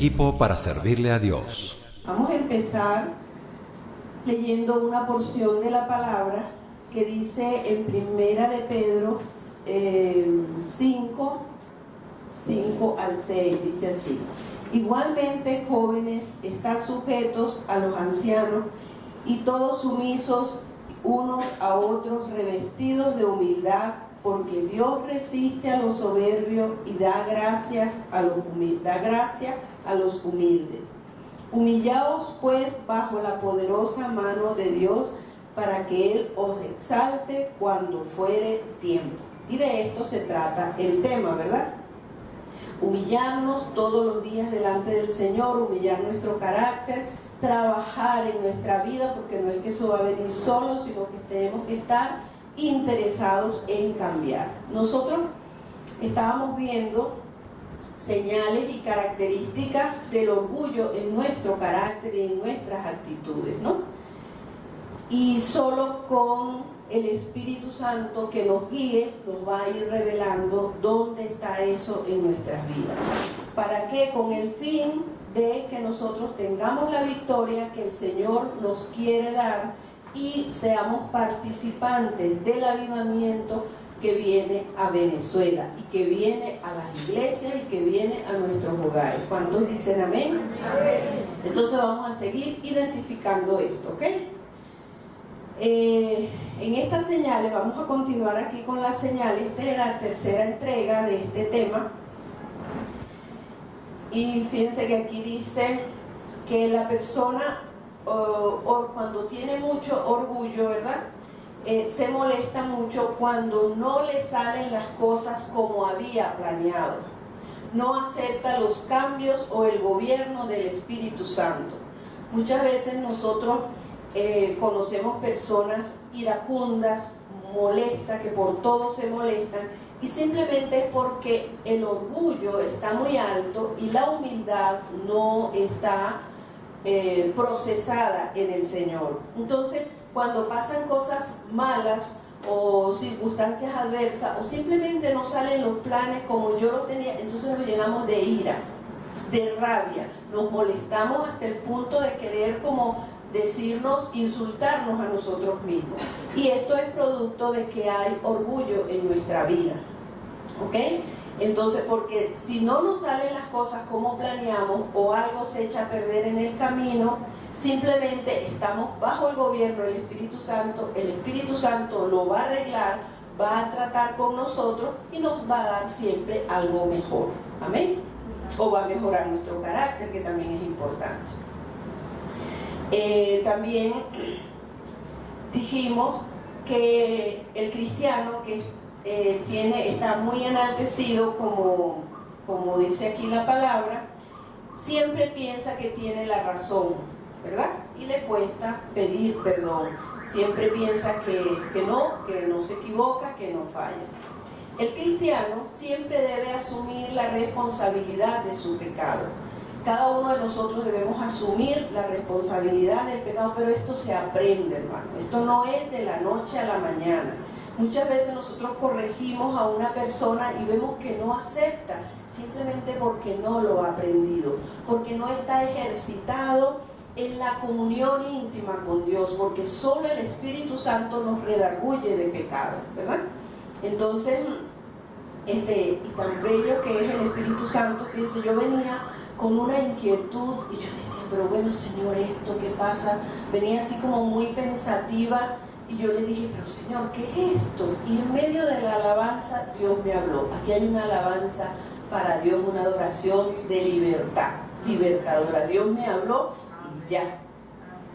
equipo para servirle a Dios. Vamos a empezar leyendo una porción de la palabra que dice en Primera de Pedro 5 al 6, dice así: igualmente, jóvenes, estad sujetos a los ancianos y todos sumisos unos a otros, revestidos de humildad, porque Dios resiste a los soberbios y da gracia a los humildes. Humillaos pues bajo la poderosa mano de Dios, para que Él os exalte cuando fuere tiempo. Y de esto se trata el tema, ¿verdad? Humillarnos todos los días delante del Señor, humillar nuestro carácter, trabajar en nuestra vida, porque no es que eso va a venir solo, sino que tenemos que estar interesados en cambiar. Nosotros estábamos viendo señales y características del orgullo en nuestro carácter y en nuestras actitudes, ¿no? Y solo con el Espíritu Santo que nos guíe, nos va a ir revelando dónde está eso en nuestras vidas. ¿Para qué? Con el fin de que nosotros tengamos la victoria que el Señor nos quiere dar y seamos participantes del avivamiento que viene a Venezuela y que viene a las iglesias y que viene a nuestros hogares. ¿Cuántos dicen amén? Entonces vamos a seguir identificando esto, ¿ok? En estas señales, vamos a continuar aquí con las señales. Esta es la tercera entrega de este tema. Y fíjense que aquí dice que la persona, cuando tiene mucho orgullo, ¿verdad? Se molesta mucho cuando no le salen las cosas como había planeado. No acepta los cambios o el gobierno del Espíritu Santo. Muchas veces nosotros conocemos personas iracundas, molestas, que por todo se molestan, y simplemente es porque el orgullo está muy alto y la humildad no está procesada en el Señor. Entonces, cuando pasan cosas malas o circunstancias adversas, o simplemente no salen los planes como yo los tenía, entonces nos llenamos de ira, de rabia, nos molestamos hasta el punto de querer como decirnos, insultarnos a nosotros mismos. Y esto es producto de que hay orgullo en nuestra vida, ¿ok? Entonces, porque si no nos salen las cosas como planeamos o algo se echa a perder en el camino, simplemente estamos bajo el gobierno del Espíritu Santo. El Espíritu Santo lo va a arreglar, va a tratar con nosotros y nos va a dar siempre algo mejor. Amén. O va a mejorar nuestro carácter, que también es importante. También dijimos que el cristiano que está muy enaltecido, como dice aquí la palabra, siempre piensa que tiene la razón, ¿verdad? Y le cuesta pedir perdón. Siempre piensa que no se equivoca, que no falla. El cristiano siempre debe asumir la responsabilidad de su pecado. Cada uno de nosotros debemos asumir la responsabilidad del pecado, pero esto se aprende, hermano. Esto no es de la noche a la mañana. Muchas veces nosotros corregimos a una persona y vemos que no acepta, simplemente porque no lo ha aprendido, porque no está ejercitado en la comunión íntima con Dios, porque solo el Espíritu Santo nos redarguye de pecado, ¿verdad? Entonces, y tan bello que es el Espíritu Santo, fíjense, yo venía con una inquietud y yo decía, pero bueno, Señor, ¿esto qué pasa? Venía así como muy pensativa y yo le dije, pero Señor, ¿qué es esto? Y en medio de la alabanza, Dios me habló. Aquí hay una alabanza para Dios, una adoración de libertad, libertadora. Dios me habló y ya.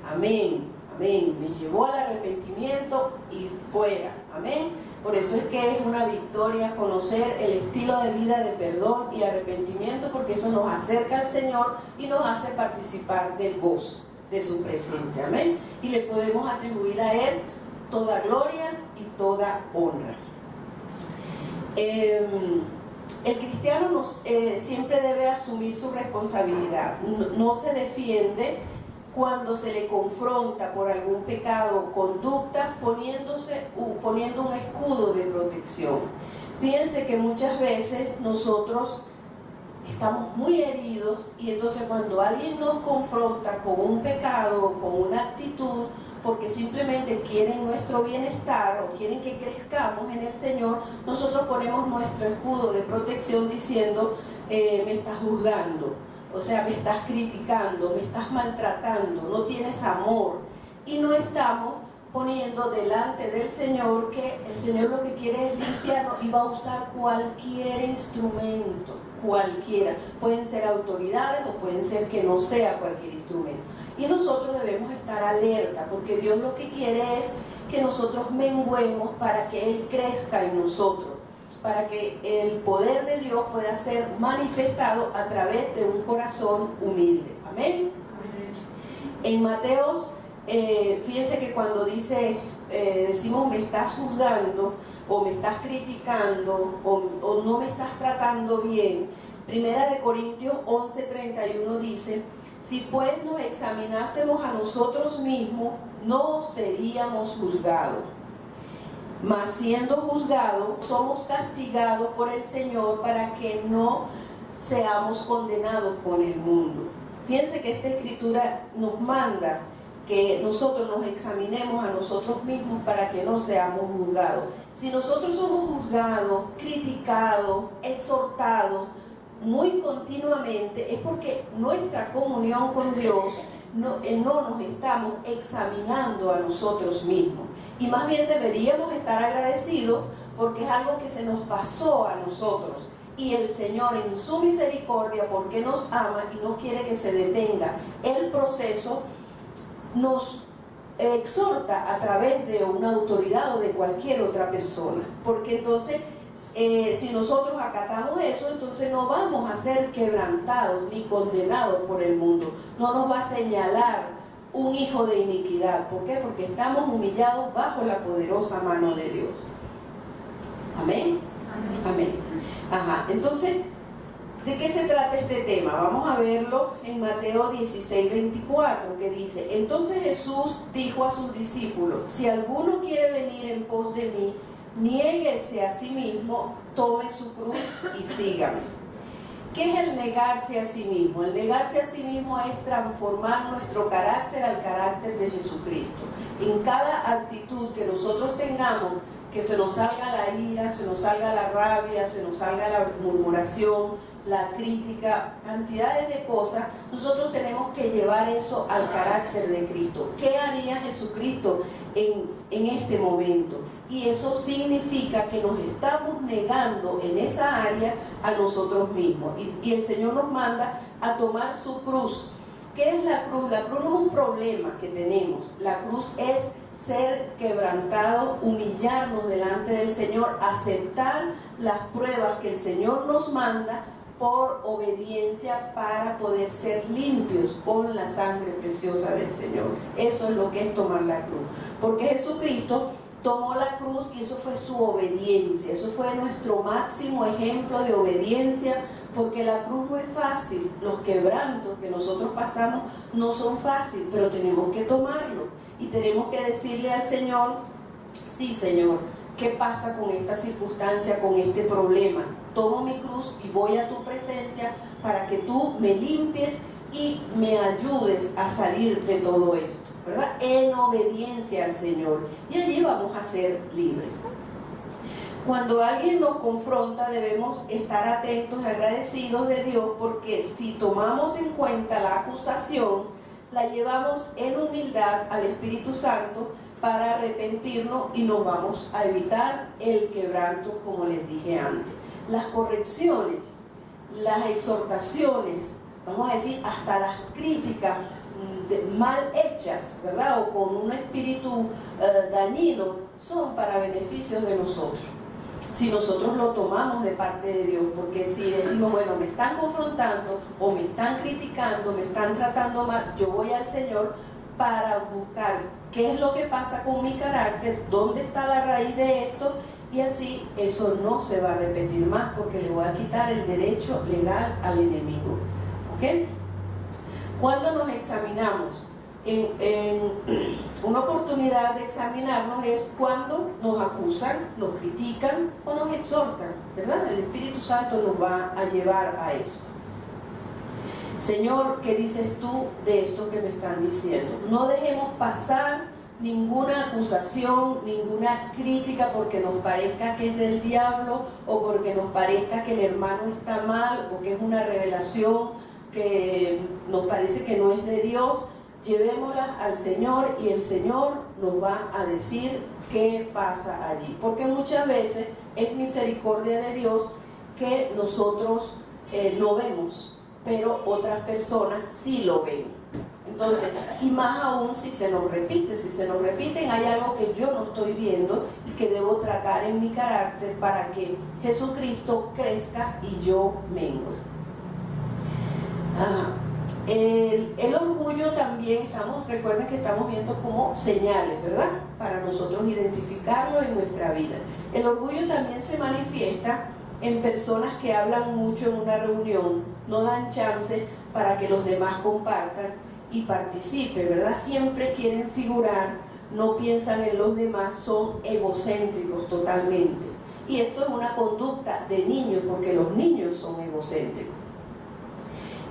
Amén, amén. Me llevó al arrepentimiento y fuera. Amén. Por eso es que es una victoria conocer el estilo de vida de perdón y arrepentimiento, porque eso nos acerca al Señor y nos hace participar del gozo de su presencia. Amén. Y le podemos atribuir a Él toda gloria y toda honra. El cristiano siempre debe asumir su responsabilidad. No se defiende cuando se le confronta por algún pecado o conducta poniendo un escudo de protección. Fíjense que muchas veces nosotros estamos muy heridos, y entonces cuando alguien nos confronta con un pecado, con una actitud, porque simplemente quieren nuestro bienestar o quieren que crezcamos en el Señor, nosotros ponemos nuestro escudo de protección diciendo, me estás juzgando, o sea, me estás criticando, me estás maltratando, no tienes amor, y no estamos poniendo delante del Señor que el Señor lo que quiere es limpiarnos y va a usar cualquier instrumento, cualquiera. Pueden ser autoridades o pueden ser que no sea cualquier instrumento. Y nosotros debemos estar alerta, porque Dios lo que quiere es que nosotros menguemos para que Él crezca en nosotros, para que el poder de Dios pueda ser manifestado a través de un corazón humilde. Amén. En Mateos, fíjense que cuando decimos me estás juzgando, o me estás criticando, o no me estás tratando bien, Primera de Corintios 11:31 dice, si pues nos examinásemos a nosotros mismos, no seríamos juzgados. Mas siendo juzgados, somos castigados por el Señor para que no seamos condenados con el mundo. Fíjense que esta escritura nos manda que nosotros nos examinemos a nosotros mismos para que no seamos juzgados. Si nosotros somos juzgados, criticados, exhortados muy continuamente, es porque nuestra comunión con Dios no nos estamos examinando a nosotros mismos. Y más bien deberíamos estar agradecidos porque es algo que se nos pasó a nosotros. Y el Señor en su misericordia, porque nos ama y no quiere que se detenga el proceso, nos exhorta a través de una autoridad o de cualquier otra persona. Porque entonces, si nosotros acatamos eso, entonces no vamos a ser quebrantados ni condenados por el mundo. No nos va a señalar un hijo de iniquidad. ¿Por qué? Porque estamos humillados bajo la poderosa mano de Dios. Amén. Amén. Ajá. Entonces, ¿de qué se trata este tema? Vamos a verlo en Mateo 16:24, que dice, entonces Jesús dijo a sus discípulos, si alguno quiere venir en pos de mí, niéguese a sí mismo, tome su cruz y sígame. ¿Qué es el negarse a sí mismo? El negarse a sí mismo es transformar nuestro carácter al carácter de Jesucristo. En cada actitud que nosotros tengamos, que se nos salga la ira, se nos salga la rabia, se nos salga la murmuración, la crítica, cantidades de cosas, nosotros tenemos que llevar eso al carácter de Cristo. ¿Qué haría Jesucristo en este momento? Y eso significa que nos estamos negando en esa área a nosotros mismos. Y el Señor nos manda a tomar su cruz. ¿Qué es la cruz? La cruz no es un problema que tenemos. La cruz es ser quebrantado, humillarnos delante del Señor, aceptar las pruebas que el Señor nos manda por obediencia para poder ser limpios con la sangre preciosa del Señor. Eso es lo que es tomar la cruz. Porque Jesucristo tomó la cruz y eso fue su obediencia. Eso fue nuestro máximo ejemplo de obediencia, porque la cruz no es fácil. Los quebrantos que nosotros pasamos no son fáciles, pero tenemos que tomarlo. Y tenemos que decirle al Señor, sí, Señor, ¿qué pasa con esta circunstancia, con este problema? Tomo mi cruz y voy a tu presencia para que tú me limpies y me ayudes a salir de todo esto, ¿verdad? En obediencia al Señor. Y allí vamos a ser libres. Cuando alguien nos confronta, debemos estar atentos y agradecidos de Dios, porque si tomamos en cuenta la acusación, la llevamos en humildad al Espíritu Santo para arrepentirnos y nos vamos a evitar el quebranto, como les dije antes. Las correcciones, las exhortaciones, vamos a decir hasta las críticas mal hechas, ¿verdad? O con un espíritu dañino, son para beneficios de nosotros. Si nosotros lo tomamos de parte de Dios, porque si decimos, bueno, me están confrontando o me están criticando, me están tratando mal, yo voy al Señor para buscar qué es lo que pasa con mi carácter, dónde está la raíz de esto, y así eso no se va a repetir más, porque le voy a quitar el derecho legal al enemigo. ¿Ok? Cuando nos examinamos, en una oportunidad de examinarnos es cuando nos acusan, nos critican o nos exhortan, ¿verdad? El Espíritu Santo nos va a llevar a eso. Señor, ¿qué dices tú de esto que me están diciendo? No dejemos pasar ninguna acusación, ninguna crítica porque nos parezca que es del diablo o porque nos parezca que el hermano está mal o que es una revelación que nos parece que no es de Dios. Llevémosla al Señor y el Señor nos va a decir qué pasa allí, porque muchas veces es misericordia de Dios que nosotros no vemos, pero otras personas sí lo ven. Entonces, y más aún si se nos repiten, hay algo que yo no estoy viendo y que debo tratar en mi carácter para que Jesucristo crezca y yo mengue. El orgullo también recuerden que estamos viendo como señales, ¿verdad? Para nosotros identificarlo en nuestra vida. El orgullo también se manifiesta en personas que hablan mucho en una reunión, no dan chance para que los demás compartan y participen, ¿verdad? Siempre quieren figurar, no piensan en los demás, son egocéntricos totalmente. Y esto es una conducta de niños, porque los niños son egocéntricos.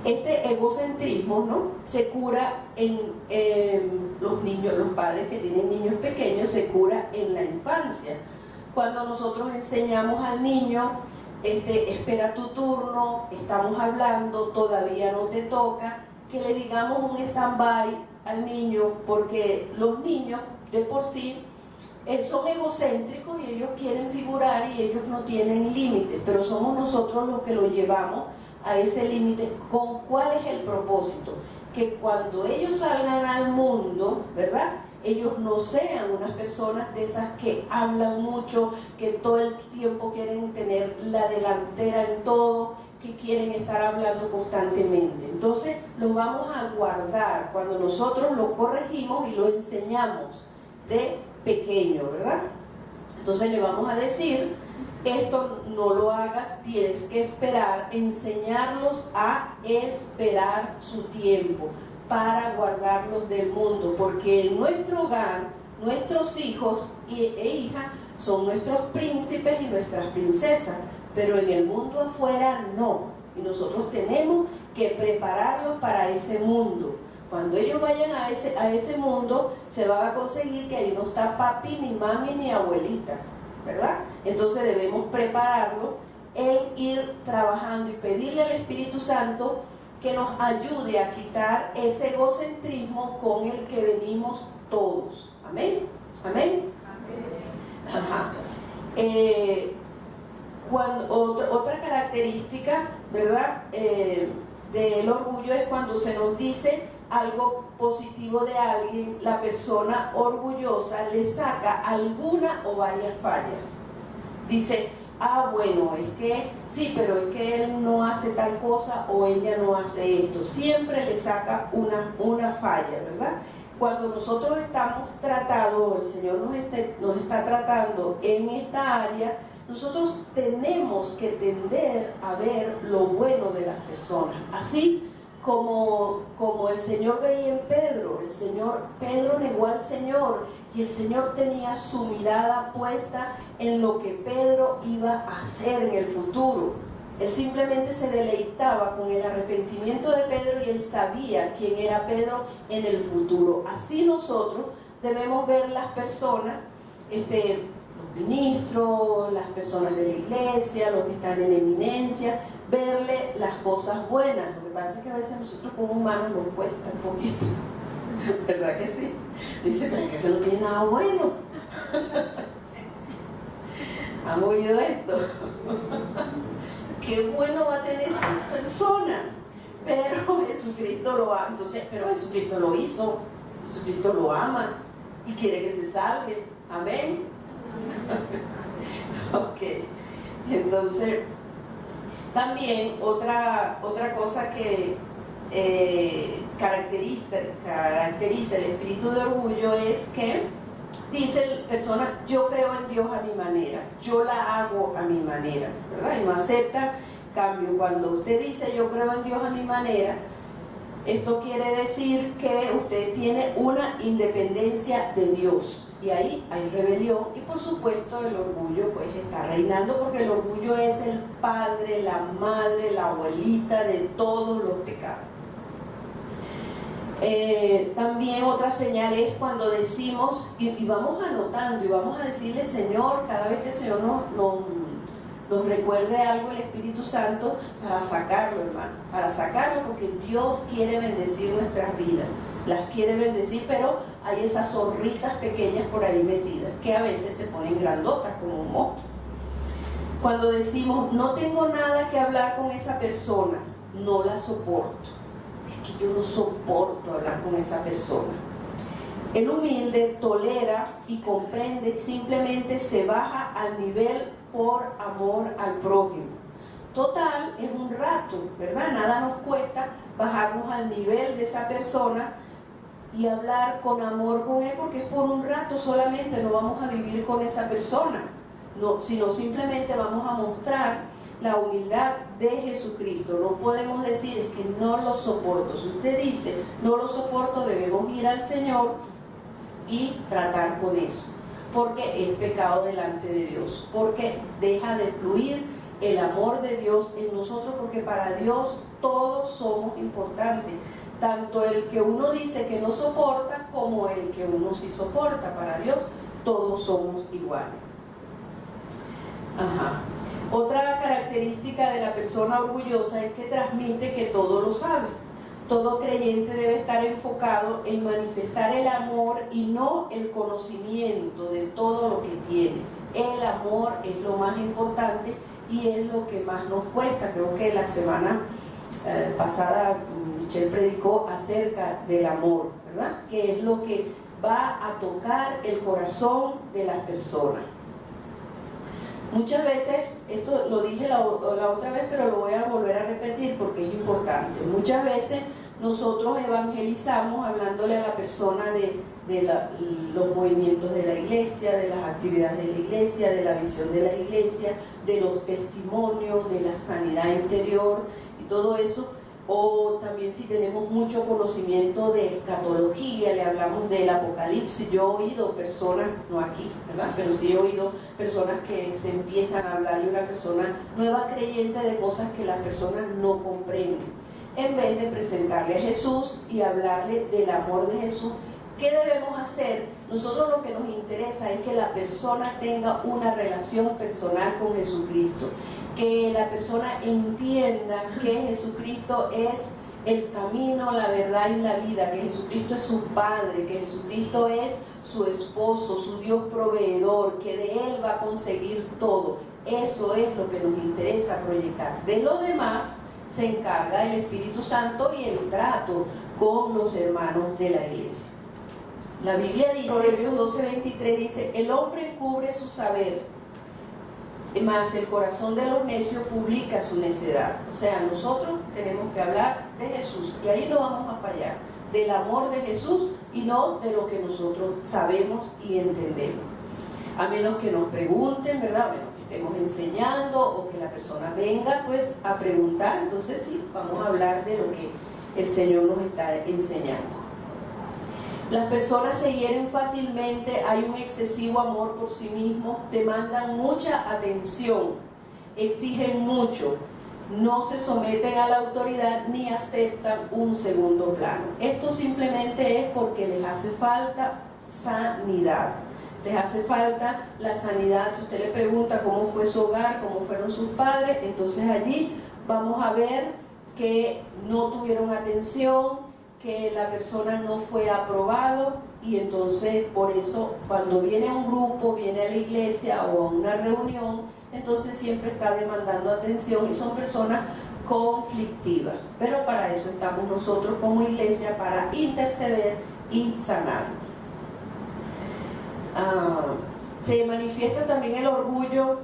Este egocentrismo, ¿no?, se cura en los niños, los padres que tienen niños pequeños, se cura en la infancia. Cuando nosotros enseñamos al niño, espera tu turno, estamos hablando, todavía no te toca, que le digamos un stand-by al niño, porque los niños de por sí son egocéntricos y ellos quieren figurar y ellos no tienen límite, pero somos nosotros los que lo llevamos a ese límite. ¿Con cuál es el propósito? Que cuando ellos salgan al mundo, ¿verdad?, ellos no sean unas personas de esas que hablan mucho, que todo el tiempo quieren tener la delantera en todo, que quieren estar hablando constantemente. Entonces lo vamos a guardar cuando nosotros lo corregimos y lo enseñamos de pequeño, ¿verdad? Entonces le vamos a decir: esto no lo hagas, tienes que esperar, enseñarlos a esperar su tiempo para guardarlos del mundo, porque en nuestro hogar, nuestros hijos e hijas son nuestros príncipes y nuestras princesas, pero en el mundo afuera no, y nosotros tenemos que prepararlos para ese mundo. Cuando ellos vayan a ese mundo, se van a conseguir que ahí no está papi, ni mami, ni abuelita, ¿verdad? Entonces debemos prepararlo en ir trabajando y pedirle al Espíritu Santo que nos ayude a quitar ese egocentrismo con el que venimos todos. ¿Amén? ¿Amén? Ajá. Otra característica, ¿verdad?, del orgullo es cuando se nos dice algo positivo de alguien, la persona orgullosa le saca alguna o varias fallas. Dice: bueno, es que sí, pero es que él no hace tal cosa o ella no hace esto. Siempre le saca una falla, ¿verdad? Cuando nosotros estamos tratados, el Señor nos está tratando en esta área, nosotros tenemos que tender a ver lo bueno de las personas. Así como el Señor veía en Pedro. Pedro negó al Señor y el Señor tenía su mirada puesta en lo que Pedro iba a hacer en el futuro. Él simplemente se deleitaba con el arrepentimiento de Pedro y él sabía quién era Pedro en el futuro. Así nosotros debemos ver las personas, los ministros, las personas de la iglesia, los que están en eminencia, verle las cosas buenas. Lo que pasa es que a veces nosotros como humanos nos cuesta un poquito, ¿verdad que sí? Dice: pero es que eso no tiene nada bueno. ¿Han oído esto? Qué bueno va a tener esa persona, pero Jesucristo lo ama. Entonces, pero Jesucristo lo hizo, Jesucristo lo ama y quiere que se salve. Amén. Ok, entonces también otra cosa que caracteriza el espíritu de orgullo es que dicen personas: yo creo en Dios a mi manera, yo la hago a mi manera, ¿verdad? Y no aceptan cambio. Cuando usted dice yo creo en Dios a mi manera, esto quiere decir que usted tiene una independencia de Dios, y ahí hay rebelión, y por supuesto el orgullo pues está reinando, porque el orgullo es el padre, la madre, la abuelita de todos los pecados. También otra señal es cuando decimos, y vamos anotando y vamos a decirle: Señor, cada vez que el Señor nos recuerde algo, el Espíritu Santo, para sacarlo, hermano, para sacarlo, porque Dios quiere bendecir nuestras vidas, las quiere bendecir, pero hay esas zorritas pequeñas por ahí metidas, que a veces se ponen grandotas como un monstruo. Cuando decimos: no tengo nada que hablar con esa persona, no la soporto, es que yo no soporto hablar con esa persona. El humilde tolera y comprende, simplemente se baja al nivel por amor al prójimo. Total, es un rato, ¿verdad? Nada nos cuesta bajarnos al nivel de esa persona y hablar con amor con él, porque es por un rato solamente, no vamos a vivir con esa persona, no, sino simplemente vamos a mostrar la humildad de Jesucristo. No podemos decir: es que no lo soporto. Si usted dice no lo soporto, debemos ir al Señor y tratar con eso, porque es pecado delante de Dios, porque deja de fluir el amor de Dios en nosotros, porque para Dios todos somos importantes, tanto el que uno dice que no soporta como el que uno sí soporta. Para Dios todos somos iguales. Otra característica de la persona orgullosa es que transmite que todo lo sabe. Todo creyente debe estar enfocado en manifestar el amor y no el conocimiento de todo lo que tiene. El amor es lo más importante y es lo que más nos cuesta. Creo que la semana pasada Michelle predicó acerca del amor, ¿verdad? Que es lo que va a tocar el corazón de las personas. Muchas veces, esto lo dije la otra vez, pero lo voy a volver a repetir porque es importante. Muchas veces nosotros evangelizamos hablándole a la persona de los movimientos de la iglesia, de las actividades de la iglesia, de la visión de la iglesia, de los testimonios, de la sanidad interior y todo eso. O también, si tenemos mucho conocimiento de escatología, le hablamos del Apocalipsis. Yo he oído personas, no aquí, ¿verdad?, pero sí he oído personas que se empiezan a hablarle a una persona nueva creyente de cosas que las personas no comprenden. En vez de presentarle a Jesús y hablarle del amor de Jesús, ¿qué debemos hacer? Nosotros lo que nos interesa es que la persona tenga una relación personal con Jesucristo, que la persona entienda que Jesucristo es el camino, la verdad y la vida, que Jesucristo es su Padre, que Jesucristo es su esposo, su Dios proveedor, que de Él va a conseguir todo. Eso es lo que nos interesa proyectar. De lo demás se encarga el Espíritu Santo y el trato con los hermanos de la iglesia. La Biblia dice, Proverbios 12:23 dice: el hombre encubre su saber, más el corazón de los necios publica su necedad. O sea, nosotros tenemos que hablar de Jesús, y ahí no vamos a fallar, del amor de Jesús y no de lo que nosotros sabemos y entendemos. A menos que nos pregunten, ¿verdad? Bueno, que estemos enseñando o que la persona venga pues a preguntar, entonces sí, vamos a hablar de lo que el Señor nos está enseñando. Las personas se hieren fácilmente, hay un excesivo amor por sí mismos, demandan mucha atención, exigen mucho, no se someten a la autoridad ni aceptan un segundo plano. Esto simplemente es porque les hace falta sanidad, les hace falta la sanidad. Si usted le pregunta cómo fue su hogar, cómo fueron sus padres, entonces allí vamos a ver que no tuvieron atención, que la persona no fue aprobado, y entonces por eso cuando viene a un grupo, viene a la iglesia o a una reunión, entonces siempre está demandando atención y son personas conflictivas. Pero para eso estamos nosotros como iglesia, para interceder y sanar. Se manifiesta también el orgullo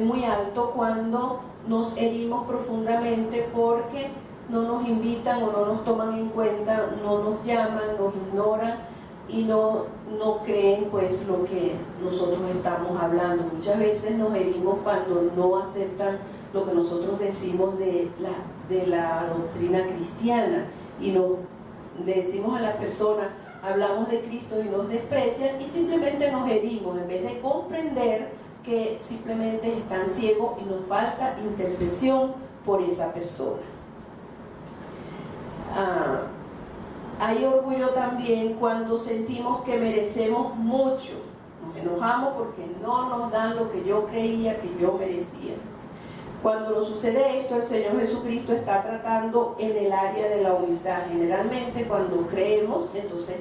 muy alto cuando nos herimos profundamente porque no nos invitan o no nos toman en cuenta, no nos llaman, nos ignoran y no creen pues lo que nosotros estamos hablando. Muchas veces nos herimos cuando no aceptan lo que nosotros decimos de la doctrina cristiana, y le decimos a las personas, hablamos de Cristo y nos desprecian, y simplemente nos herimos en vez de comprender que simplemente están ciegos y nos falta intercesión por esa persona. Hay orgullo también cuando sentimos que merecemos mucho. Nos enojamos porque no nos dan lo que yo creía que yo merecía. Cuando nos sucede esto, el Señor Jesucristo está tratando en el área de la humildad. Generalmente cuando creemos, entonces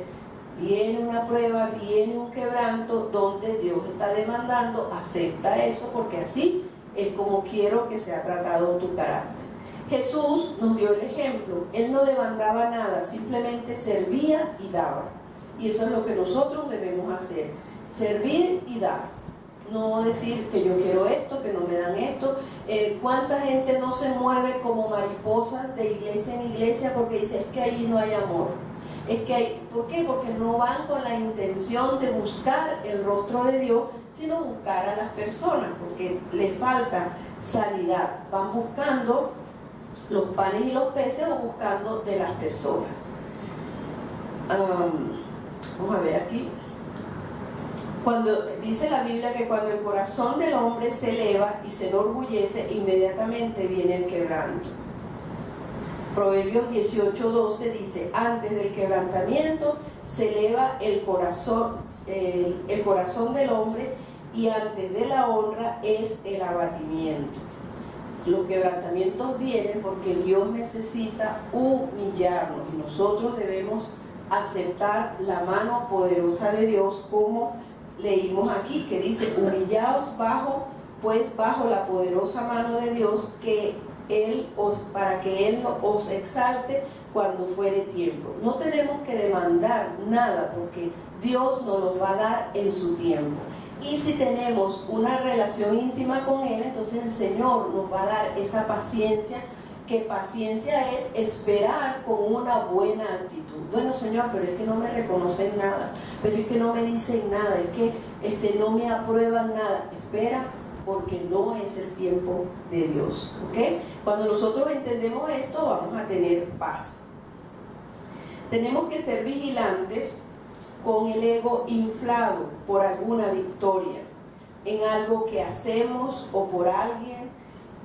viene una prueba, viene un quebranto donde Dios está demandando, acepta eso porque así es como quiero que sea tratado tu carácter. Jesús nos dio el ejemplo, Él no demandaba nada, simplemente servía y daba. Y eso es lo que nosotros debemos hacer, servir y dar. No decir que yo quiero esto, que no me dan esto. ¿Cuánta gente no se mueve como mariposas de iglesia en iglesia porque dice, es que allí no hay amor? Es que hay, ¿por qué? Porque no van con la intención de buscar el rostro de Dios, sino buscar a las personas, porque les falta sanidad. Van buscando los panes y los peces o buscando de las personas. Vamos a ver aquí. Cuando dice la Biblia que cuando el corazón del hombre se eleva y se enorgullece, inmediatamente viene el quebranto. Proverbios 18:12 dice, antes del quebrantamiento se eleva el corazón del hombre, y antes de la honra es el abatimiento. Los quebrantamientos vienen porque Dios necesita humillarnos y nosotros debemos aceptar la mano poderosa de Dios, como leímos aquí, que dice, humillaos bajo la poderosa mano de Dios, para que Él os exalte cuando fuere tiempo. No tenemos que demandar nada porque Dios nos los va a dar en su tiempo. Y si tenemos una relación íntima con Él, entonces el Señor nos va a dar esa paciencia, que paciencia es esperar con una buena actitud. Bueno, Señor, pero es que no me reconocen nada, pero es que no me dicen nada, es que no me aprueban nada. Espera, porque no es el tiempo de Dios, ¿ok? Cuando nosotros entendemos esto, vamos a tener paz. Tenemos que ser vigilantes con el ego inflado por alguna victoria, en algo que hacemos o por alguien.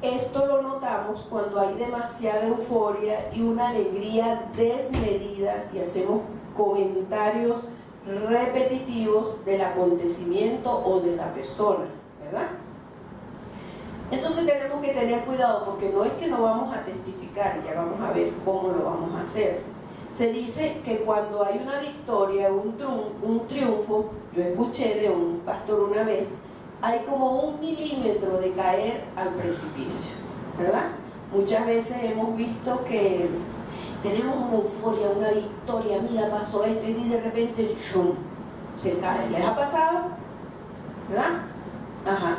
Esto lo notamos cuando hay demasiada euforia y una alegría desmedida y hacemos comentarios repetitivos del acontecimiento o de la persona, ¿verdad? Entonces tenemos que tener cuidado, porque no es que no vamos a testificar, ya vamos a ver cómo lo vamos a hacer. Se dice que cuando hay una victoria, un triunfo, yo escuché de un pastor una vez, hay como 1 milímetro de caer al precipicio, ¿verdad? Muchas veces hemos visto que tenemos una euforia, una victoria, mira, pasó esto, y de repente ¡shum!, se cae. ¿Les ha pasado? ¿Verdad? Ajá.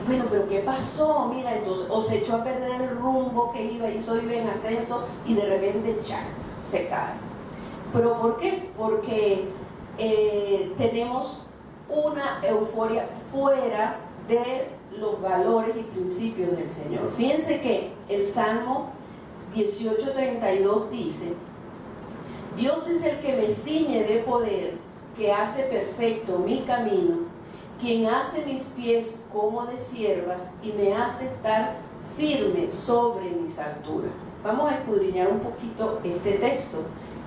Bueno, pero ¿qué pasó? Mira, entonces, o se echó a perder el rumbo que iba en ascenso y de repente ¡chac!, se cae. ¿Pero por qué? Porque tenemos una euforia fuera de los valores y principios del Señor. Fíjense que el Salmo 18:32 dice, Dios es el que me ciñe de poder, que hace perfecto mi camino, quien hace mis pies como de siervas y me hace estar firme sobre mis alturas. Vamos a escudriñar un poquito este texto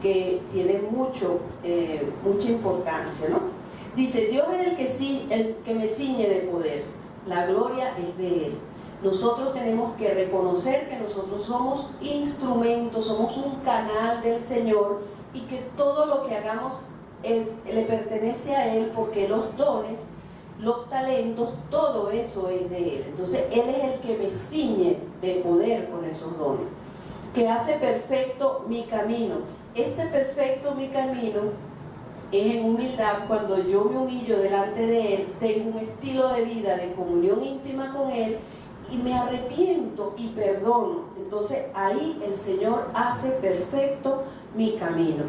que tiene mucha importancia, ¿no? Dice, Dios es el que me ciñe de poder, la gloria es de Él. Nosotros tenemos que reconocer que nosotros somos instrumentos, somos un canal del Señor, y que todo lo que hagamos le pertenece a Él, porque los dones, los talentos, todo eso es de Él. Entonces Él es el que me ciñe de poder con esos dones, que hace perfecto mi camino. Este perfecto mi camino es en humildad. Cuando yo me humillo delante de Él, tengo un estilo de vida de comunión íntima con Él y me arrepiento y perdono. Entonces ahí el Señor hace perfecto mi camino.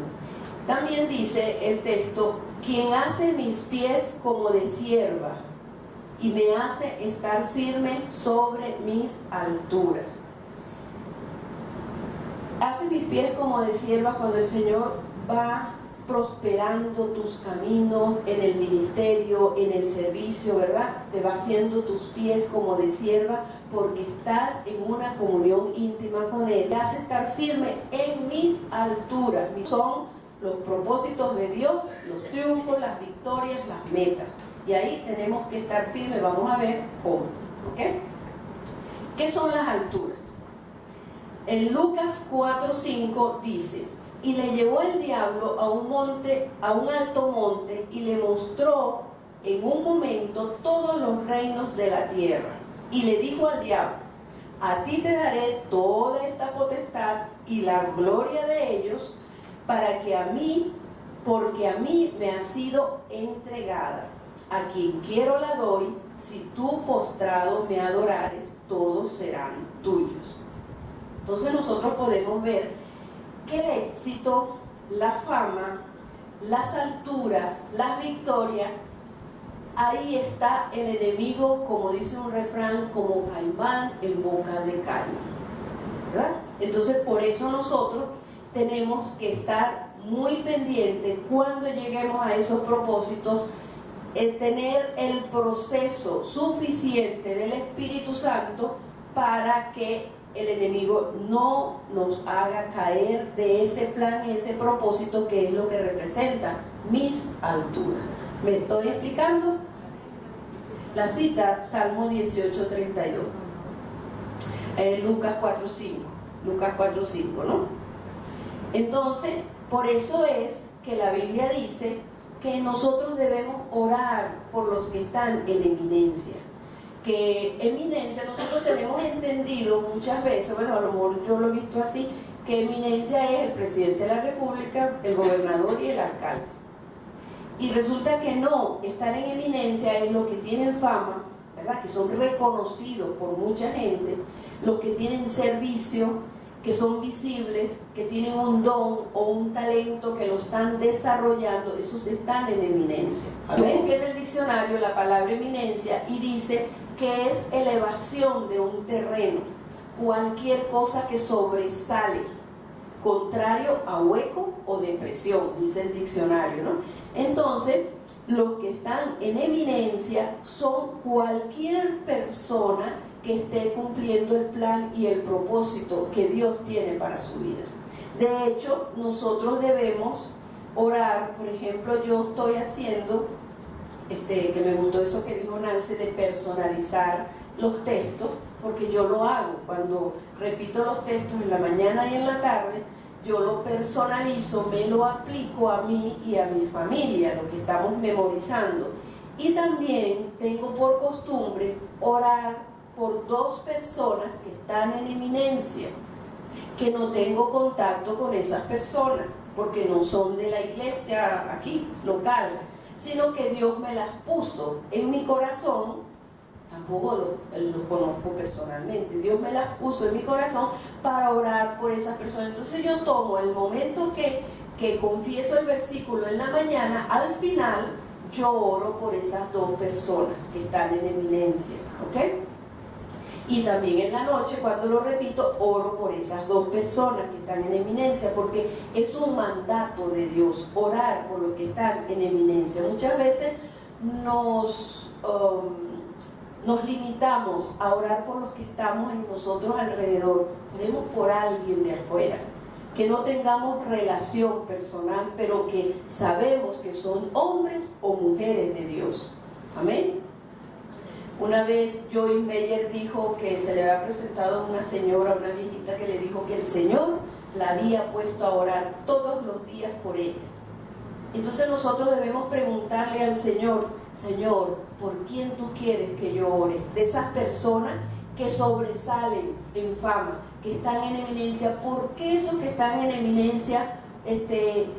También dice el texto, quien hace mis pies como de sierva y me hace estar firme sobre mis alturas. Hace mis pies como de sierva cuando el Señor va prosperando tus caminos en el ministerio, en el servicio, ¿verdad? Te va haciendo tus pies como de sierva porque estás en una comunión íntima con Él. Te hace estar firme en mis alturas. Son los propósitos de Dios, los triunfos, las victorias, las metas. Y ahí tenemos que estar firmes. Vamos a ver cómo. ¿Ok? ¿Qué son las alturas? En Lucas 4:5 dice: y le llevó el diablo a un monte, a un alto monte, y le mostró en un momento todos los reinos de la tierra. Y le dijo al diablo: a ti te daré toda esta potestad y la gloria de ellos, porque a mí me ha sido entregada. A quien quiero la doy, si tú postrado me adorares, todos serán tuyos. Entonces nosotros podemos ver que el éxito, la fama, las alturas, las victorias, ahí está el enemigo, como dice un refrán, como caimán en boca de caña, ¿verdad? Entonces por eso nosotros tenemos que estar muy pendientes cuando lleguemos a esos propósitos, tener el proceso suficiente del Espíritu Santo para que el enemigo no nos haga caer de ese plan, ese propósito que es lo que representa mis alturas. ¿Me estoy explicando? La cita, Salmo 18:32, Lucas 4:5, ¿no? Entonces, por eso es que la Biblia dice que nosotros debemos orar por los que están en eminencia. Que eminencia, nosotros tenemos entendido muchas veces, bueno, a lo mejor yo lo he visto así, que eminencia es el presidente de la República, el gobernador y el alcalde. Y resulta que no, estar en eminencia es los que tienen fama, ¿verdad? Que son reconocidos por mucha gente, los que tienen servicio, que son visibles, que tienen un don o un talento que lo están desarrollando, esos están en eminencia. Ven que en el diccionario la palabra eminencia y dice que es elevación de un terreno, cualquier cosa que sobresale, contrario a hueco o depresión, dice el diccionario, ¿no? Entonces, los que están en eminencia son cualquier persona que esté cumpliendo el plan y el propósito que Dios tiene para su vida. De hecho, nosotros debemos orar. Por ejemplo, yo estoy haciendo, que me gustó eso que dijo Nancy, de personalizar los textos, porque yo lo hago. Cuando repito los textos en la mañana y en la tarde, yo lo personalizo, me lo aplico a mí y a mi familia, lo que estamos memorizando. Y también tengo por costumbre orar por dos personas que están en eminencia, que no tengo contacto con esas personas, porque no son de la iglesia aquí, local, sino que Dios me las puso en mi corazón. Tampoco los conozco personalmente, Dios me las puso en mi corazón para orar por esas personas. Entonces yo tomo el momento que confieso el versículo en la mañana, al final yo oro por esas dos personas que están en eminencia, ¿ok? Y también en la noche, cuando lo repito, oro por esas dos personas que están en eminencia, porque es un mandato de Dios, orar por los que están en eminencia. Muchas veces nos limitamos a orar por los que estamos en nosotros alrededor. Oremos por alguien de afuera, que no tengamos relación personal, pero que sabemos que son hombres o mujeres de Dios. Amén. Una vez Joyce Meyer dijo que se le había presentado a una señora, una viejita, que le dijo que el Señor la había puesto a orar todos los días por ella. Entonces nosotros debemos preguntarle al Señor: Señor, ¿por quién tú quieres que yo ore? De esas personas que sobresalen en fama, que están en eminencia. ¿Por qué esos que están en eminencia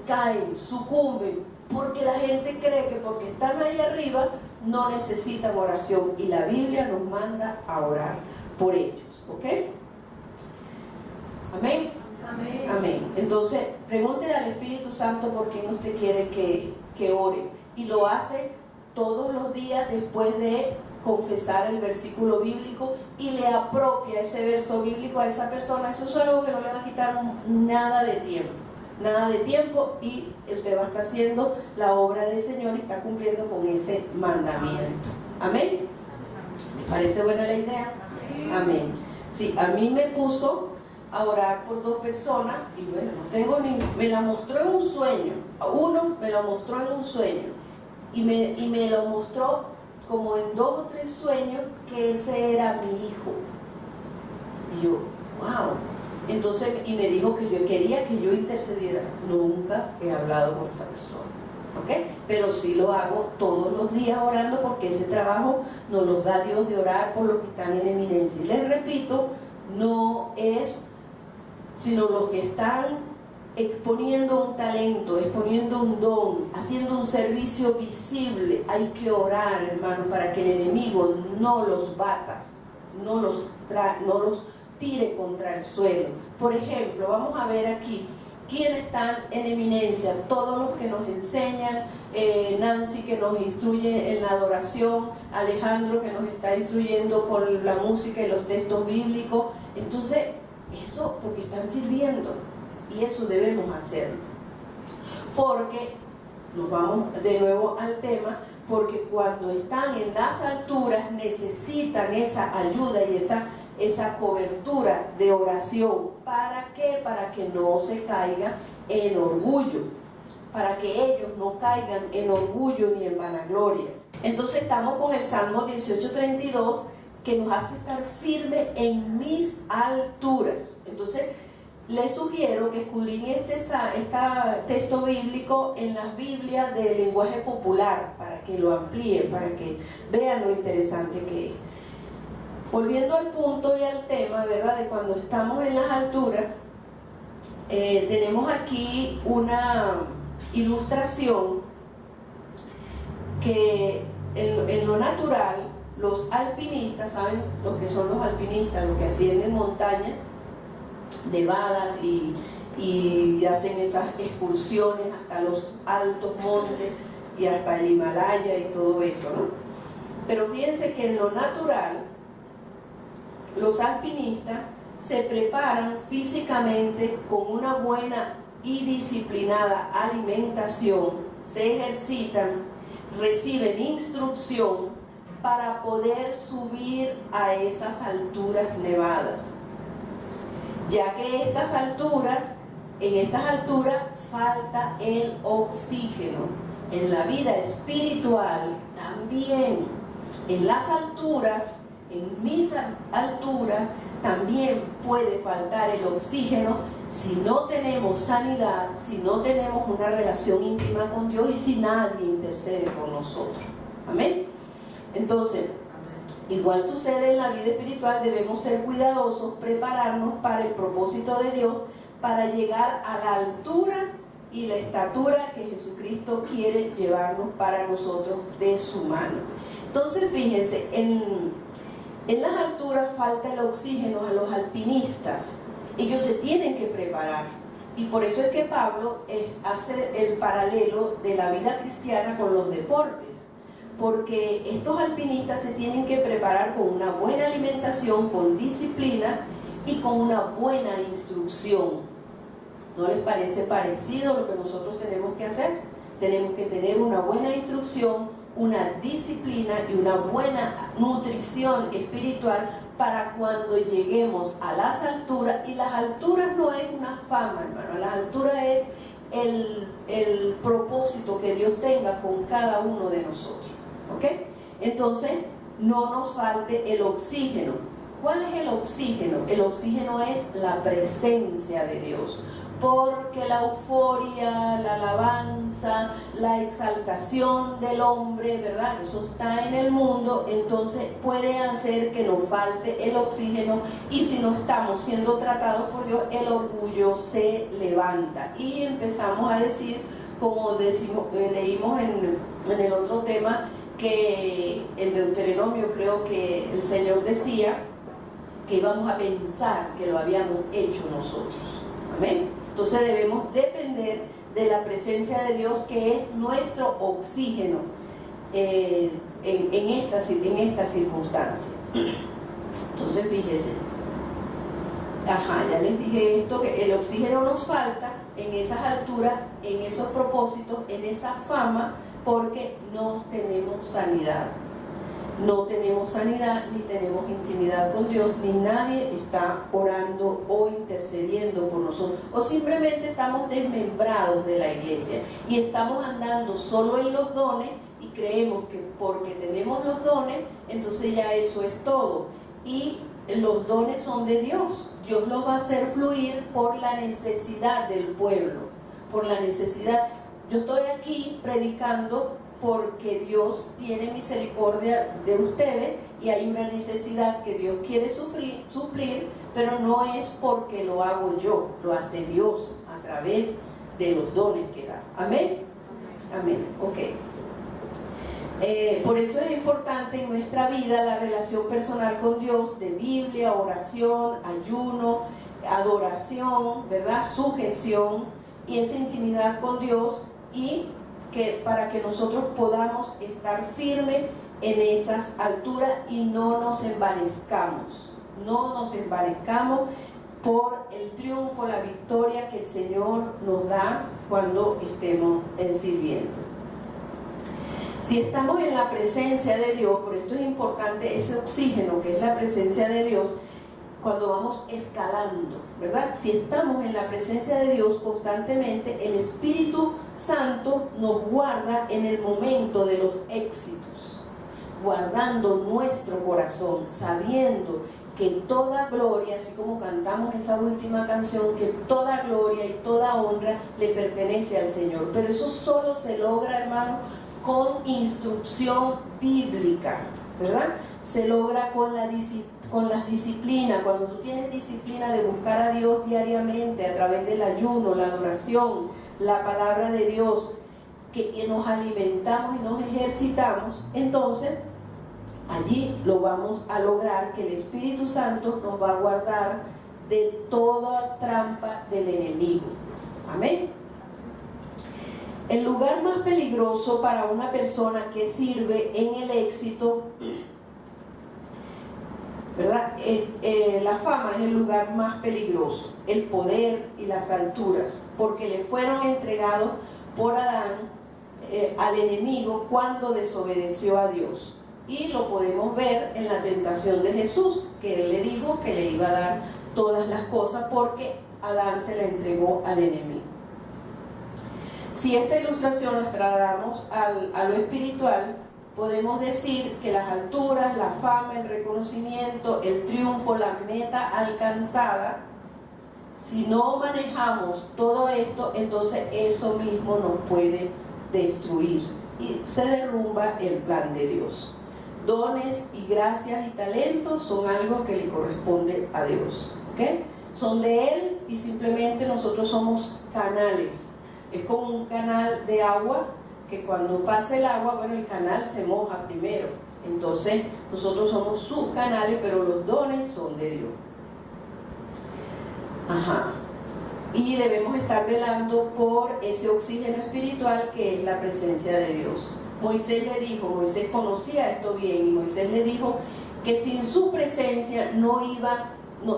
caen, sucumben? Porque la gente cree que porque están ahí arriba no necesitan oración, y la Biblia nos manda a orar por ellos, ¿ok? ¿Amén? Amén. Amén. Entonces, pregúntele al Espíritu Santo por quién usted quiere que ore, y lo hace todos los días después de confesar el versículo bíblico, y le apropia ese verso bíblico a esa persona. Eso es algo que no le va a quitar nada de tiempo, y usted va a estar haciendo la obra del Señor y está cumpliendo con ese mandamiento. ¿Amén? ¿Les parece buena la idea? Amén. Sí, a mí me puso a orar por 2 personas y bueno, no tengo ni, me la mostró en un sueño, a uno me lo mostró en un sueño y me lo mostró como en 2 o 3 sueños que ese era mi hijo. Y yo, wow. Entonces, y me dijo que yo quería que yo intercediera. Nunca he hablado con esa persona, ¿ok? Pero sí lo hago todos los días orando, porque ese trabajo nos lo da Dios, de orar por los que están en eminencia. Y les repito, no es sino los que están exponiendo un talento, exponiendo un don, haciendo un servicio visible. Hay que orar, hermanos, para que el enemigo no los bata, no los tire contra el suelo. Por ejemplo, vamos a ver aquí quiénes están en eminencia. Todos los que nos enseñan, Nancy, que nos instruye en la adoración, Alejandro, que nos está instruyendo con la música y los textos bíblicos. Entonces, eso porque están sirviendo, y eso debemos hacerlo, porque nos vamos de nuevo al tema, porque cuando están en las alturas necesitan esa ayuda y esa cobertura de oración. ¿Para qué? Para que no se caiga en orgullo, para que ellos no caigan en orgullo ni en vanagloria. Entonces estamos con el Salmo 18:32, que nos hace estar firme en mis alturas. Entonces les sugiero que escudriñen este texto bíblico en las Biblias de lenguaje popular, para que lo amplíen, para que vean lo interesante que es. Volviendo al punto y al tema, ¿verdad?, de cuando estamos en las alturas, tenemos aquí una ilustración que en lo natural, los alpinistas, ¿saben lo que son los alpinistas? Los que ascienden montañas nevadas y hacen esas excursiones hasta los altos montes y hasta el Himalaya y todo eso, ¿no? Pero fíjense que en lo natural, los alpinistas se preparan físicamente con una buena y disciplinada alimentación, se ejercitan, reciben instrucción para poder subir a esas alturas nevadas, ya que en estas alturas falta el oxígeno. En la vida espiritual también, en las alturas, en mis alturas, también puede faltar el oxígeno si no tenemos sanidad, si no tenemos una relación íntima con Dios y si nadie intercede por nosotros. Amén. Entonces, igual sucede en la vida espiritual. Debemos ser cuidadosos, prepararnos para el propósito de Dios, para llegar a la altura y la estatura que Jesucristo quiere llevarnos para nosotros de su mano. Entonces, fíjense, en las alturas falta el oxígeno a los alpinistas. Ellos se tienen que preparar. Y por eso es que Pablo hace el paralelo de la vida cristiana con los deportes. Porque estos alpinistas se tienen que preparar con una buena alimentación, con disciplina y con una buena instrucción. ¿No les parece parecido lo que nosotros tenemos que hacer? Tenemos que tener una buena instrucción, una disciplina y una buena nutrición espiritual para cuando lleguemos a las alturas. Y las alturas no es una fama, hermano, las alturas es el propósito que Dios tenga con cada uno de nosotros. ¿Ok? Entonces, no nos falte el oxígeno. ¿Cuál es el oxígeno? El oxígeno es la presencia de Dios. Porque la euforia, la alabanza, la exaltación del hombre, ¿verdad?, eso está en el mundo, entonces puede hacer que nos falte el oxígeno, y si no estamos siendo tratados por Dios, el orgullo se levanta y empezamos a decir, como leímos en el otro tema, que en Deuteronomio creo que el Señor decía que íbamos a pensar que lo habíamos hecho nosotros. Amén. Entonces debemos depender de la presencia de Dios, que es nuestro oxígeno en esta circunstancia. Entonces fíjense, ya les dije esto, que el oxígeno nos falta en esas alturas, en esos propósitos, en esa fama, porque no tenemos sanidad. no tenemos sanidad, ni tenemos intimidad con Dios, ni nadie está orando o intercediendo por nosotros, o simplemente estamos desmembrados de la iglesia y estamos andando solo en los dones y creemos que porque tenemos los dones, entonces ya eso es todo. Y los dones son de Dios. Dios los va a hacer fluir por la necesidad del pueblo, por la necesidad. Yo estoy aquí predicando porque Dios tiene misericordia de ustedes y hay una necesidad que Dios quiere suplir, pero no es porque lo hago yo, lo hace Dios a través de los dones que da. ¿Amén? Amén. Ok. Por eso es importante en nuestra vida la relación personal con Dios, de Biblia, oración, ayuno, adoración, ¿verdad? Sujeción y esa intimidad con Dios, y que para que nosotros podamos estar firmes en esas alturas y no nos envanezcamos, por el triunfo, la victoria que el Señor nos da cuando estemos sirviendo. Si estamos en la presencia de Dios, por esto es importante ese oxígeno que es la presencia de Dios, cuando vamos escalando, ¿verdad? Si estamos en la presencia de Dios constantemente, el Espíritu Santo nos guarda en el momento de los éxitos, guardando nuestro corazón, sabiendo que toda gloria, así como cantamos esa última canción, que toda gloria y toda honra le pertenece al Señor. Pero eso solo se logra, hermano, con instrucción bíblica, ¿verdad? Se logra con las disciplinas. Cuando tú tienes disciplina de buscar a Dios diariamente a través del ayuno, la adoración, la palabra de Dios, que nos alimentamos y nos ejercitamos, entonces allí lo vamos a lograr, que el Espíritu Santo nos va a guardar de toda trampa del enemigo. Amén. El lugar más peligroso para una persona que sirve en el éxito, ¿verdad? La fama es el lugar más peligroso, el poder y las alturas, porque le fueron entregados por Adán al enemigo cuando desobedeció a Dios. Y lo podemos ver en la tentación de Jesús, que él le dijo que le iba a dar todas las cosas porque Adán se la entregó al enemigo. Si esta ilustración la trasladamos a lo espiritual, podemos decir que las alturas, la fama, el reconocimiento, el triunfo, la meta alcanzada, si no manejamos todo esto, entonces eso mismo nos puede destruir y se derrumba el plan de Dios. Dones y gracias y talentos son algo que le corresponde a Dios, ¿ok? Son de Él y simplemente nosotros somos canales. Es como un canal de agua que cuando pasa el agua, bueno, el canal se moja primero. Entonces nosotros somos sus canales, pero los dones son de Dios. Y debemos estar velando por ese oxígeno espiritual que es la presencia de Dios. Moisés conocía esto bien, y Moisés le dijo que sin su presencia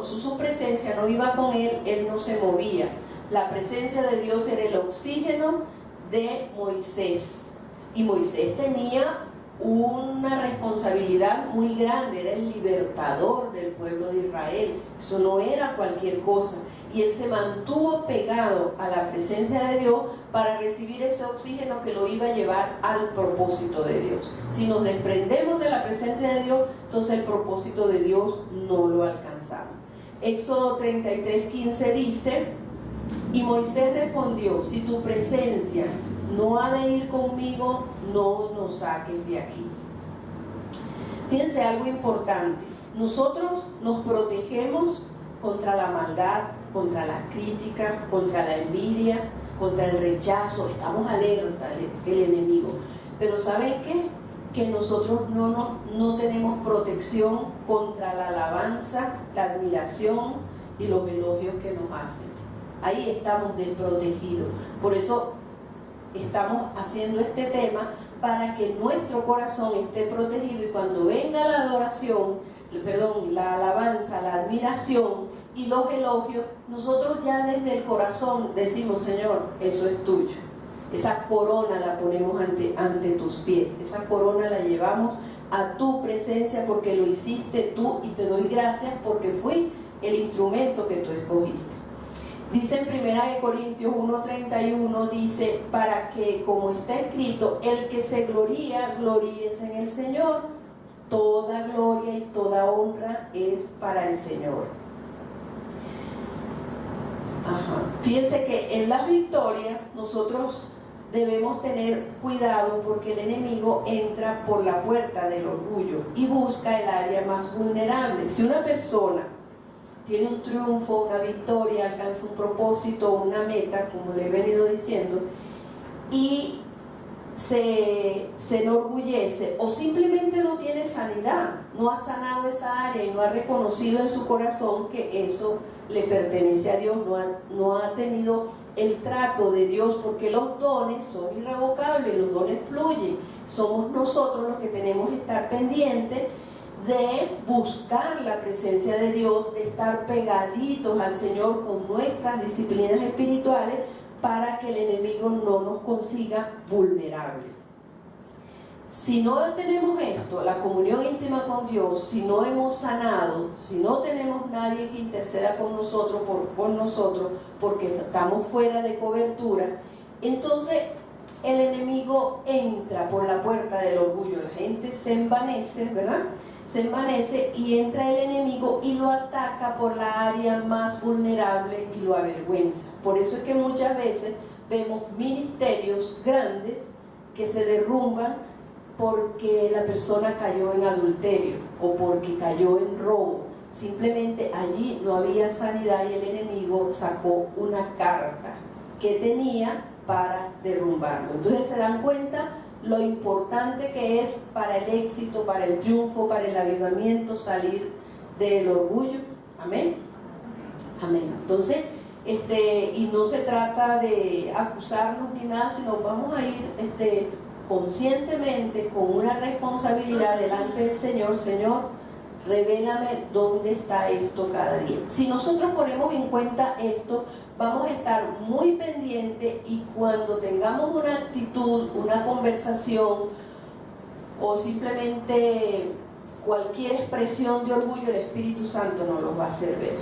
su presencia no iba con él no se movía. La presencia de Dios era el oxígeno de Moisés, y Moisés tenía una responsabilidad muy grande, era el libertador del pueblo de Israel. Eso no era cualquier cosa, y él se mantuvo pegado a la presencia de Dios para recibir ese oxígeno que lo iba a llevar al propósito de Dios. Si nos desprendemos de la presencia de Dios, entonces el propósito de Dios no lo alcanzamos. Éxodo 33:15 dice: y Moisés respondió, si tu presencia no ha de ir conmigo, no nos saques de aquí. Fíjense algo importante, nosotros nos protegemos contra la maldad, contra la crítica, contra la envidia, contra el rechazo, estamos alerta el enemigo. Pero ¿saben qué? Que nosotros no tenemos protección contra la alabanza, la admiración y los elogios que nos hacen. Ahí estamos desprotegidos. Por eso estamos haciendo este tema, para que nuestro corazón esté protegido, y cuando venga la adoración, la alabanza, la admiración y los elogios, nosotros ya desde el corazón decimos: Señor, eso es tuyo. Esa corona la ponemos ante tus pies, esa corona la llevamos a tu presencia porque lo hiciste tú y te doy gracias porque fui el instrumento que tú escogiste. Dice en 1 Corintios 1:31, dice, para que, como está escrito, el que se gloría, gloríese en el Señor. Toda gloria y toda honra es para el Señor. Fíjense que en las victorias nosotros debemos tener cuidado porque el enemigo entra por la puerta del orgullo y busca el área más vulnerable. Si una persona tiene un triunfo, una victoria, alcanza un propósito, una meta, como le he venido diciendo, y se enorgullece o simplemente no tiene sanidad, no ha sanado esa área y no ha reconocido en su corazón que eso le pertenece a Dios, no ha tenido el trato de Dios, porque los dones son irrevocables, los dones fluyen. Somos nosotros los que tenemos que estar pendientes de buscar la presencia de Dios, de estar pegaditos al Señor con nuestras disciplinas espirituales para que el enemigo no nos consiga vulnerables. Si no tenemos esto, la comunión íntima con Dios, si no hemos sanado, si no tenemos nadie que interceda con nosotros, por nosotros, porque estamos fuera de cobertura, entonces el enemigo entra por la puerta del orgullo. La gente se envanece, ¿verdad? Se envanece y entra el enemigo y lo ataca por la área más vulnerable y lo avergüenza. Por eso es que muchas veces vemos ministerios grandes que se derrumban porque la persona cayó en adulterio o porque cayó en robo. Simplemente allí no había sanidad y el enemigo sacó una carta que tenía para derrumbarlo. Entonces se dan cuenta lo importante que es para el éxito, para el triunfo, para el avivamiento, salir del orgullo. Amén. Amén. Entonces, y no se trata de acusarnos ni nada, sino vamos a ir conscientemente, con una responsabilidad delante del Señor. Señor, revélame dónde está esto cada día. Si nosotros ponemos en cuenta esto, vamos a estar muy pendientes y cuando tengamos una actitud, una conversación o simplemente cualquier expresión de orgullo, el Espíritu Santo nos lo va a hacer ver.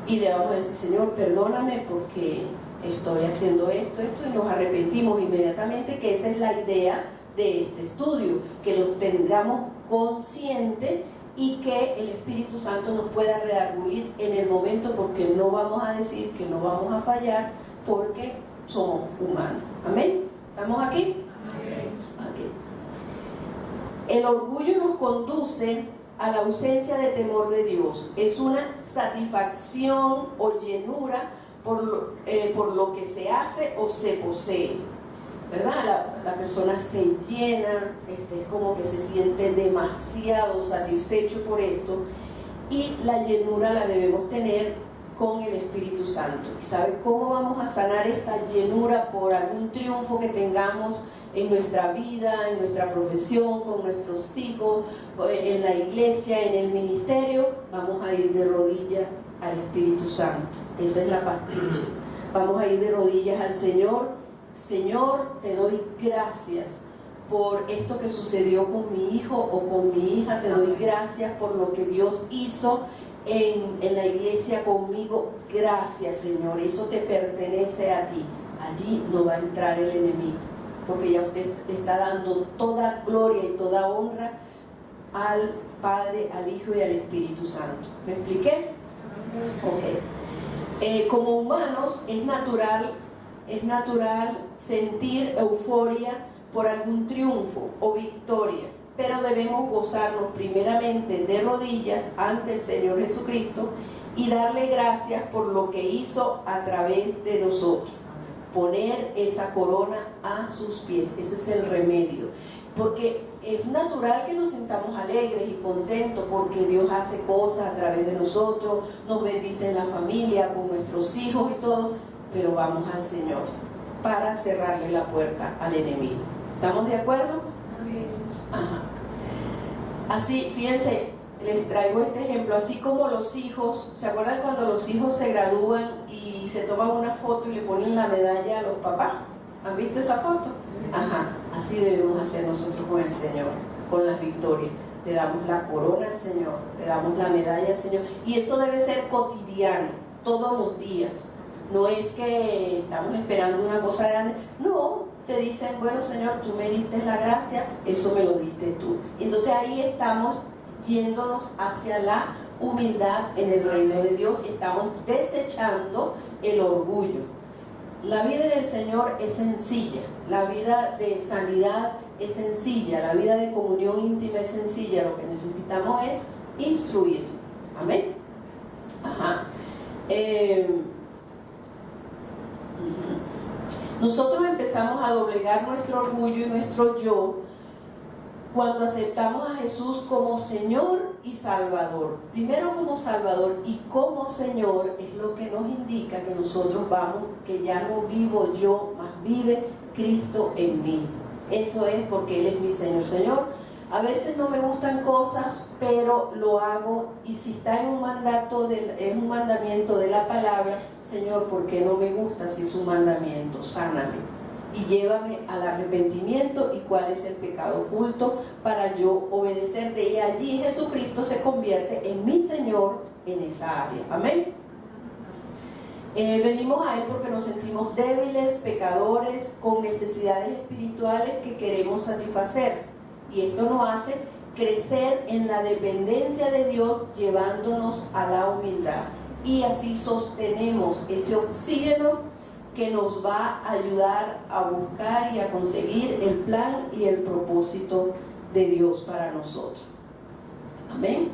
Y le vamos a decir, Señor, perdóname porque estoy haciendo esto, y nos arrepentimos inmediatamente, que esa es la idea de este estudio, que los tengamos conscientes y que el Espíritu Santo nos pueda redarguir en el momento, porque no vamos a decir que no vamos a fallar, porque somos humanos. ¿Amén? ¿Estamos aquí? Amén. El orgullo nos conduce a la ausencia de temor de Dios. Es una satisfacción o llenura por lo que se hace o se posee, ¿verdad? La persona se llena, es como que se siente demasiado satisfecho por esto, y la llenura la debemos tener con el Espíritu Santo. ¿Y sabes cómo vamos a sanar esta llenura? Por algún triunfo que tengamos en nuestra vida, en nuestra profesión, con nuestros hijos, en la iglesia, en el ministerio. Vamos a ir de rodillas al Espíritu Santo. Esa es la pastilla. Vamos a ir de rodillas al Señor. Señor, te doy gracias por esto que sucedió con mi hijo o con mi hija. Te doy gracias por lo que Dios hizo en la iglesia conmigo. Gracias, Señor. Eso te pertenece a ti. Allí no va a entrar el enemigo, porque ya usted le está dando toda gloria y toda honra al Padre, al Hijo y al Espíritu Santo. ¿Me expliqué? Ok. Como humanos es natural sentir euforia por algún triunfo o victoria, pero debemos gozarnos primeramente de rodillas ante el Señor Jesucristo y darle gracias por lo que hizo a través de nosotros. Poner esa corona a sus pies. Ese es el remedio, porque es natural que nos sintamos alegres y contentos porque Dios hace cosas a través de nosotros, nos bendice en la familia, con nuestros hijos y todo, pero vamos al Señor para cerrarle la puerta al enemigo. ¿Estamos de acuerdo? Ajá. Así, fíjense, les traigo este ejemplo. Así como los hijos, ¿se acuerdan cuando los hijos se gradúan y se toman una foto y le ponen la medalla a los papás? ¿Han visto esa foto? Ajá. Así debemos hacer nosotros con el Señor, con las victorias. le damos la corona al Señor, le damos la medalla al Señor. Y eso debe ser cotidiano, todos los días. No es que estamos esperando una cosa grande, no, te dicen, bueno Señor, tú me diste la gracia, eso me lo diste tú. Entonces ahí estamos yéndonos hacia la humildad en el reino de Dios, estamos desechando el orgullo. La vida del Señor es sencilla, la vida de sanidad es sencilla, la vida de comunión íntima es sencilla, lo que necesitamos es instruir. Amén. Ajá. Nosotros empezamos a doblegar nuestro orgullo y nuestro yo cuando aceptamos a Jesús como Señor y Salvador. Primero como Salvador y como Señor es lo que nos indica que nosotros vamos, que ya no vivo yo, mas vive Cristo en mí. Eso es porque Él es mi Señor. Señor, a veces no me gustan cosas, pero lo hago, y si está en un mandato, es un mandamiento de la palabra, Señor, ¿por qué no me gusta si es un mandamiento? Sáname y llévame al arrepentimiento y cuál es el pecado oculto para yo obedecerte, y allí Jesucristo se convierte en mi Señor en esa área. Amén. Venimos a Él porque nos sentimos débiles, pecadores, con necesidades espirituales que queremos satisfacer, y esto nos hace crecer en la dependencia de Dios, llevándonos a la humildad, y así sostenemos ese oxígeno que nos va a ayudar a buscar y a conseguir el plan y el propósito de Dios para nosotros. Amén.